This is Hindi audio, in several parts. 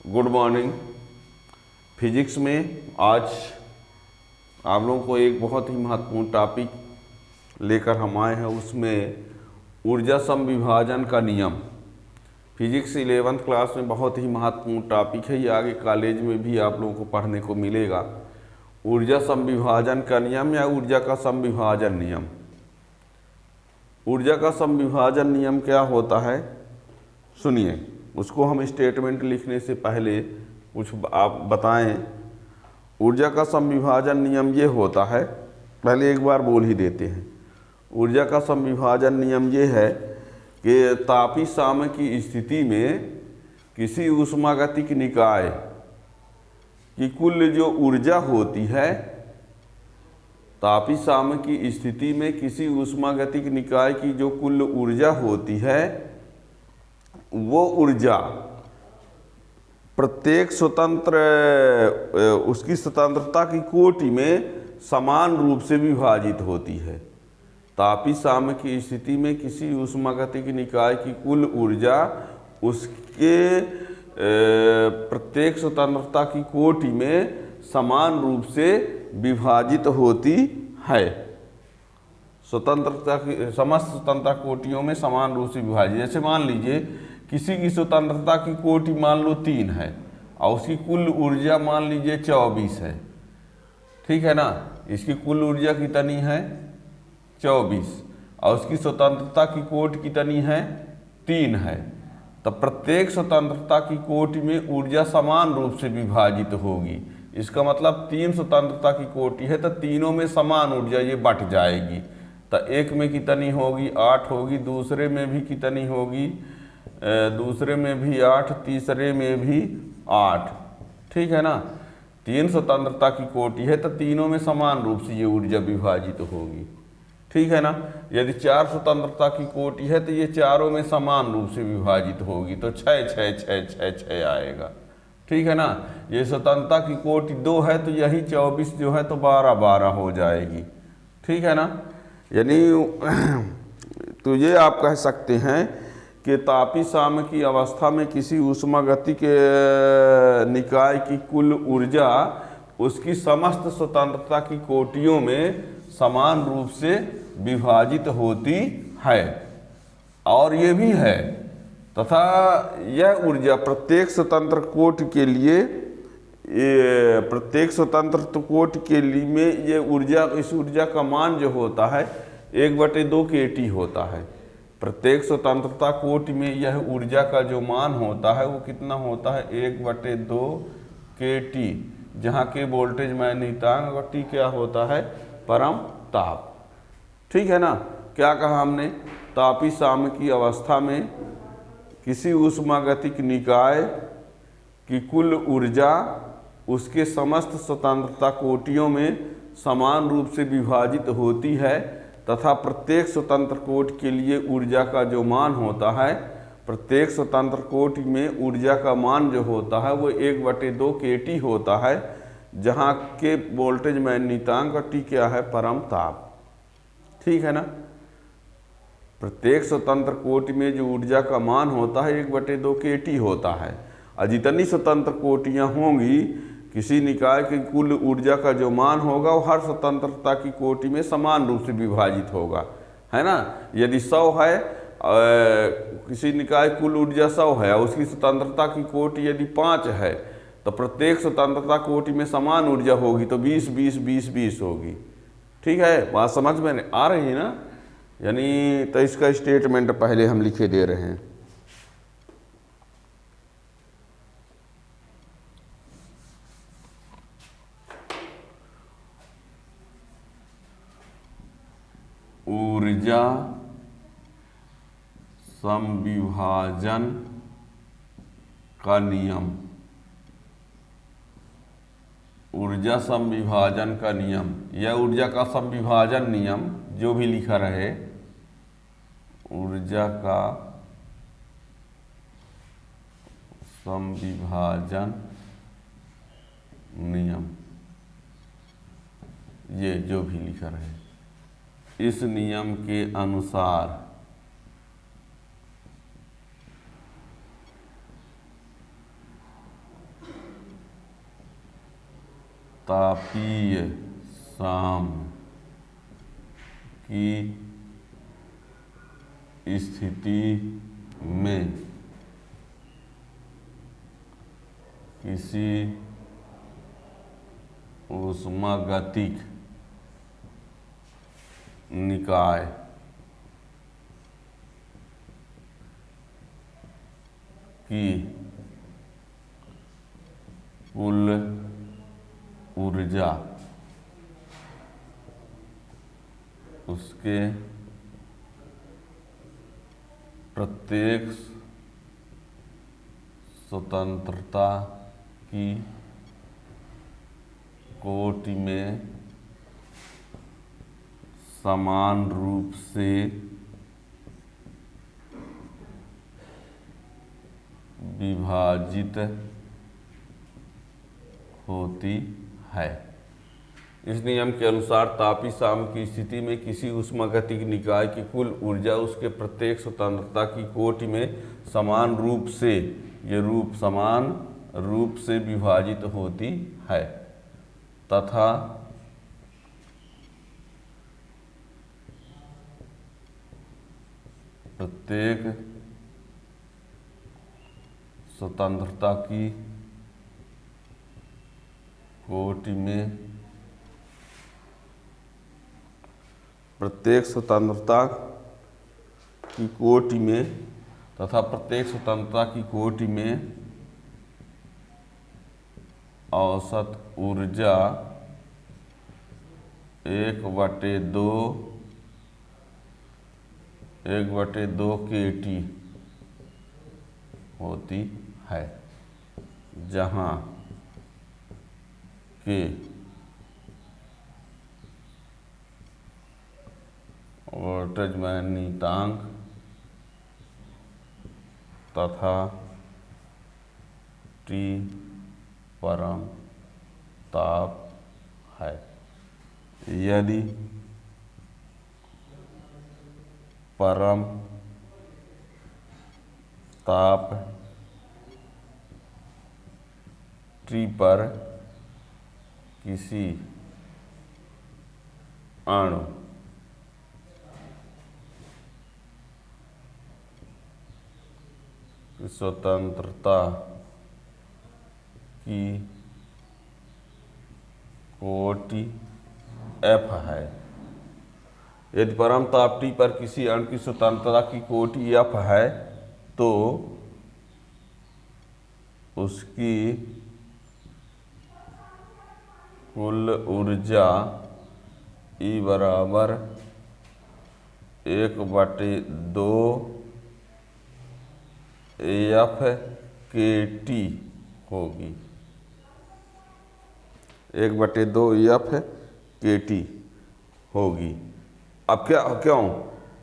Good morning. फिजिक्स में आज आप लोगों को एक बहुत ही महत्वपूर्ण टॉपिक लेकर हम आए हैं, उसमें ऊर्जा समविभाजन का नियम। फिजिक्स 11th क्लास में बहुत ही महत्वपूर्ण टॉपिक है, ये आगे कॉलेज में भी आप लोगों को पढ़ने को मिलेगा। ऊर्जा समविभाजन का नियम या ऊर्जा का समविभाजन नियम। ऊर्जा का समविभाजन नियम क्या होता है सुनिए, उसको हम स्टेटमेंट लिखने से पहले कुछ आप बताएं। ऊर्जा का समविभाजन नियम ये होता है, पहले एक बार बोल ही देते हैं। ऊर्जा का समविभाजन नियम ये है कि तापी साम्य की स्थिति में किसी ऊष्मागतिक निकाय की कुल जो ऊर्जा होती है, तापी साम्य की स्थिति में किसी ऊष्मागतिक निकाय की जो कुल ऊर्जा होती है, वो ऊर्जा प्रत्येक स्वतंत्र उसकी स्वतंत्रता की कोटि में समान रूप से विभाजित होती है। तापी साम्य की स्थिति में किसी ऊष्मागतिक निकाय की कुल ऊर्जा उसके प्रत्येक स्वतंत्रता की कोटि में समान रूप से विभाजित होती है। स्वतंत्रता की समस्त स्वतंत्रता कोटियों में समान रूप से विभाजित। जैसे मान लीजिए किसी की स्वतंत्रता की कोटि मान लो 3 है और उसकी कुल ऊर्जा मान लीजिए 24 है, ठीक है ना। इसकी कुल ऊर्जा कितनी है 24 और उसकी स्वतंत्रता की कोटि कितनी है 3 है। तो प्रत्येक स्वतंत्रता की कोटि में ऊर्जा समान रूप से विभाजित होगी। इसका मतलब 3 स्वतंत्रता की कोटि है तो तीनों में समान ऊर्जा ये बट जाएगी। तो एक में कितनी होगी 8 होगी, दूसरे में भी कितनी होगी, दूसरे में भी 8, तीसरे में भी 8, ठीक है ना। 3 स्वतंत्रता की कोटि है तो तीनों में समान रूप से ये ऊर्जा विभाजित होगी, ठीक है ना। यदि 4 स्वतंत्रता की कोटि है तो ये चारों में समान रूप से विभाजित होगी, तो 6 6 6 6 6 आएगा, ठीक है ना। ये स्वतंत्रता की कोटि 2 है तो यही 24 जो है तो 12 12 हो जाएगी, ठीक है ना। यानी तो ये आप कह सकते हैं कि तापी साम्य की अवस्था में किसी ऊष्मागतिक निकाय की कुल ऊर्जा उसकी समस्त स्वतंत्रता की कोटियों में समान रूप से विभाजित होती है। और ये भी है तथा यह ऊर्जा प्रत्येक स्वतंत्र कोटि के लिए, प्रत्येक स्वतंत्र कोटि के लिए में ये ऊर्जा, इस ऊर्जा का मान जो होता है 1/2 kT होता है। प्रत्येक स्वतंत्रता कोटि में यह ऊर्जा का जो मान होता है वो कितना होता है 1/2 kT, जहाँ के वोल्टेज मैग्नीतांक और T क्या होता है परम ताप, ठीक है ना। क्या कहा हमने, तापी साम्य की अवस्था में किसी ऊष्मागतिक निकाय की कुल ऊर्जा उसके समस्त स्वतंत्रता कोटियों में समान रूप से विभाजित होती है तथा प्रत्येक स्वतंत्र कोटि के लिए ऊर्जा का जो मान होता है, प्रत्येक स्वतंत्र कोटि में ऊर्जा का मान जो होता है वो 1/2 kT होता है, जहाँ के वोल्टेज मैग्नीतांक और T क्या है परम ताप, ठीक है ना। प्रत्येक स्वतंत्र कोटि में जो ऊर्जा का मान होता है 1/2 kT होता है, और जितनी स्वतंत्र कोटियाँ होंगी किसी निकाय की कुल ऊर्जा का जो मान होगा वो हर स्वतंत्रता की कोटि में समान रूप से विभाजित होगा, है ना। यदि 100 है, किसी निकाय कुल ऊर्जा 100 है और उसकी स्वतंत्रता की कोटि यदि 5 है तो प्रत्येक स्वतंत्रता कोटि में समान ऊर्जा होगी तो 20 20 20 20 होगी, ठीक है। बात समझ में आ रही है ना। यानी तो इसका स्टेटमेंट पहले हम लिखे दे रहे हैं। ऊर्जा समविभाजन का नियम। ऊर्जा समविभाजन का नियम या ऊर्जा का समविभाजन नियम जो भी लिखा रहे, ऊर्जा का समविभाजन नियम, ये जो भी लिखा रहे, इस नियम के अनुसार तापीय साम की स्थिति में किसी ऊष्मागतिक निकाय की कुल ऊर्जा उसके प्रत्येक स्वतंत्रता की कोटि में समान रूप से विभाजित होती है। इस नियम के अनुसार तापी साम की स्थिति में किसी ऊष्मागतिक निकाय की कुल ऊर्जा उसके प्रत्येक स्वतंत्रता की कोटि में समान रूप से, ये रूप समान रूप से विभाजित होती है तथा प्रत्येक स्वतंत्रता की कोटि में प्रत्येक स्वतंत्रता की कोटि में तथा प्रत्येक स्वतंत्रता की कोटि में औसत ऊर्जा 1/2 kT होती है, जहाँ के वोल्टेज मान्यतांक तथा T परम ताप है। यदि परम ताप T पर किसी अणु की स्वतंत्रता की कोटि F है। यदि परम ताप T पर किसी अणु की स्वतंत्रता की कोटि F है तो उसकी कुल ऊर्जा E बराबर 1/2 F kT होगी। 1/2 F kT होगी। अब क्यों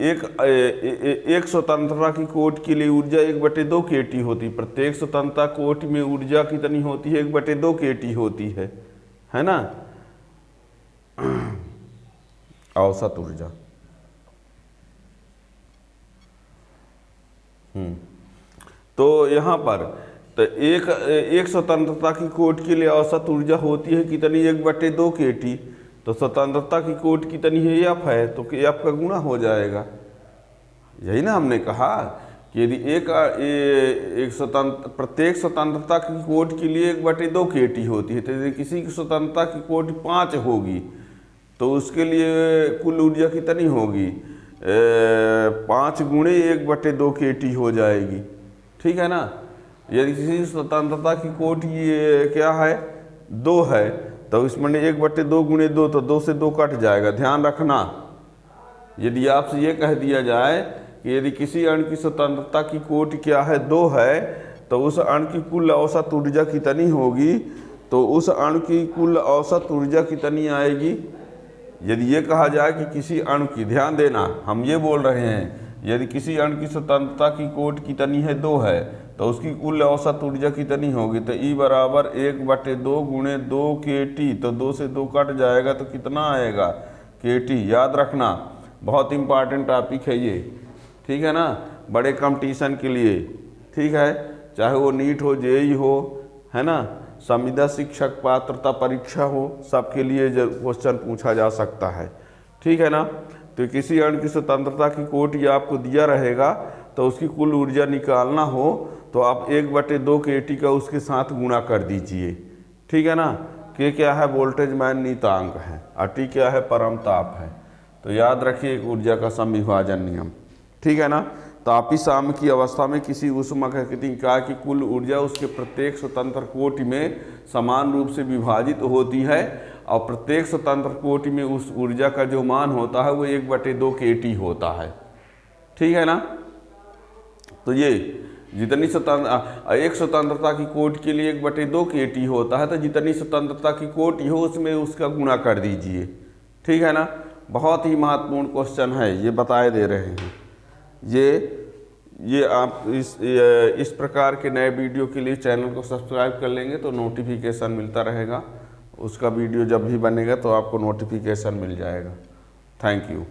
एक स्वतंत्रता की कोटि के लिए ऊर्जा 1/2 kT होती, प्रत्येक स्वतंत्रता कोटि में ऊर्जा कितनी होती है? 1/2 kT होती है ना। औसत ऊर्जा तो यहाँ पर तो एक स्वतंत्रता की कोटि के लिए औसत ऊर्जा होती है कितनी? 1/2 kT। तो स्वतंत्रता की कोटि कितनी है? F है, तो F का गुणा हो जाएगा। यही ना हमने कहा कि यदि प्रत्येक स्वतंत्रता की कोटि के लिए 1/2 kT होती है, तो यदि किसी की स्वतंत्रता की कोटि 5 होगी तो उसके लिए कुल ऊर्जा कितनी होगी? 5 गुणे 1/2 kT हो जाएगी। ठीक है ना। यदि किसी स्वतंत्रता की कोटि क्या है? 2 है, तो इसमें 1/2 गुणे 2, तो 2 से 2 कट जाएगा। ध्यान रखना, यदि आपसे ये कह दिया जाए कि यदि किसी अणु की स्वतंत्रता की कोटि क्या है? 2 है, तो उस अणु की कुल औसत ऊर्जा कितनी होगी? तो उस अणु की कुल औसत ऊर्जा कितनी आएगी? यदि ये कहा जाए कि किसी अणु की, ध्यान देना हम ये बोल रहे हैं, यदि किसी अणु की स्वतंत्रता की कोटि कितनी है? 2 है, तो उसकी कुल औसत ऊर्जा कितनी होगी? तो E बराबर 1/2 गुणे 2 kT, तो 2 से 2 कट जाएगा, तो कितना आएगा? kT। याद रखना, बहुत इंपॉर्टेंट टॉपिक है ये। ठीक है ना, बड़े कंपटीशन के लिए। ठीक है, चाहे वो नीट हो, JEE हो, है ना, संविदा शिक्षक पात्रता परीक्षा हो, सबके लिए क्वेश्चन पूछा जा सकता है। ठीक है ना। तो किसी अणु की स्वतंत्रता की कोटि आपको दिया रहेगा, तो उसकी कुल ऊर्जा निकालना हो तो आप 1/2 kT का उसके साथ गुणा कर दीजिए। ठीक है ना। के क्या है, वोल्टेज मान नीतांक है, और टी क्या है, परमताप है। तो याद रखिए ऊर्जा का समविभाजन नियम। ठीक है ना। तापी साम्य अवस्था में किसी ऊष्मागतिकी इकाई की कुल ऊर्जा उसके प्रत्येक स्वतंत्र कोटि में समान रूप से विभाजित होती है, और प्रत्येक स्वतंत्र कोटि में उस ऊर्जा का जो मान होता है वो 1/2 kT होता है। ठीक है ना। तो ये जितनी एक स्वतंत्रता की कोटि के लिए 1/2 kT होता है, तो जितनी स्वतंत्रता की कोटि हो उसमें उसका गुणा कर दीजिए। ठीक है ना। बहुत ही महत्वपूर्ण क्वेश्चन है, ये बताए दे रहे हैं। ये आप इस प्रकार के नए वीडियो के लिए चैनल को सब्सक्राइब कर लेंगे तो नोटिफिकेशन मिलता रहेगा। उसका वीडियो जब भी बनेगा तो आपको नोटिफिकेशन मिल जाएगा। Thank you.